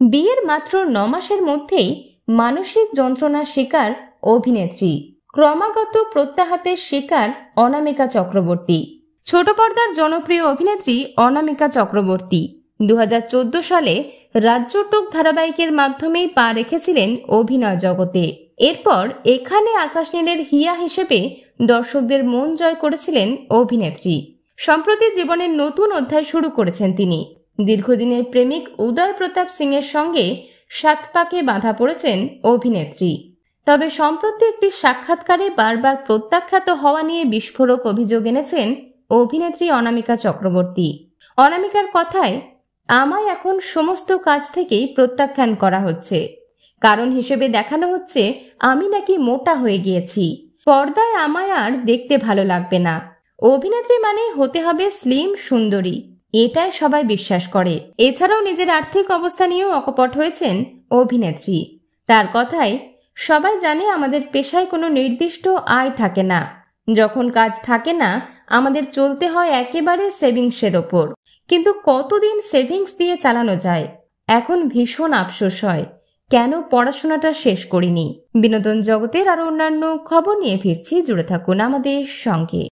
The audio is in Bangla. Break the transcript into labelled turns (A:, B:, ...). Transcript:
A: বিয়ের মাত্র 9 মাসের মধ্যেই মানসিক যন্ত্রণার শিকার অভিনেত্রী। ক্রমাগত প্রত্যাঘাতের শিকার অনামিকা চক্রবর্তী। ছোট পর্দার জনপ্রিয় অভিনেত্রী অনামিকা চক্রবর্তী 2014 সালে রাজ্যটুক ধারাবাহিকের মাধ্যমেই পা রেখেছিলেন অভিনয় জগতে। এরপর এখানে আকাশ নীলের হিয়া হিসেবে দর্শকদের মন জয় করেছিলেন অভিনেত্রী। সম্প্রতি জীবনের নতুন অধ্যায় শুরু করেছেন তিনি। দীর্ঘদিনের প্রেমিক উদয় প্রতাপ সিং এর সঙ্গে 7 পাকে বাঁধা পড়েছেন অভিনেত্রী। তবে সম্প্রতি একটি সাক্ষাৎকারে বারবার প্রত্যাখ্যাত হওয়া নিয়ে বিস্ফোরক অভিযোগ এনেছেন অভিনেত্রী অনামিকা চক্রবর্তী। অনামিকার কথায়, আমায় এখন সমস্ত কাজ থেকেই প্রত্যাখ্যান করা হচ্ছে। কারণ হিসেবে দেখানো হচ্ছে আমি নাকি মোটা হয়ে গিয়েছি, পর্দায় আমায় আর দেখতে ভালো লাগবে না। অভিনেত্রী মানে হতে হবে স্লিম সুন্দরী, এটাই সবাই বিশ্বাস করে। এছাড়াও নিজের আর্থিক অবস্থা নিয়েও অকপট হয়েছেন অভিনেত্রী। তার কথায়, সবাই জানে আমাদের পেশায় কোনো নির্দিষ্ট আয় থাকে না। যখন কাজ থাকে না আমাদের চলতে হয় একেবারে সেভিংসের ওপর। কিন্তু কতদিন সেভিংস দিয়ে চালানো যায়? এখন ভীষণ আফসোস হয় কেন পড়াশোনাটা শেষ করিনি। বিনোদন জগতের আরো অন্যান্য খবর নিয়ে ফিরছি, জুড়ে থাকুন আমাদের সঙ্গে।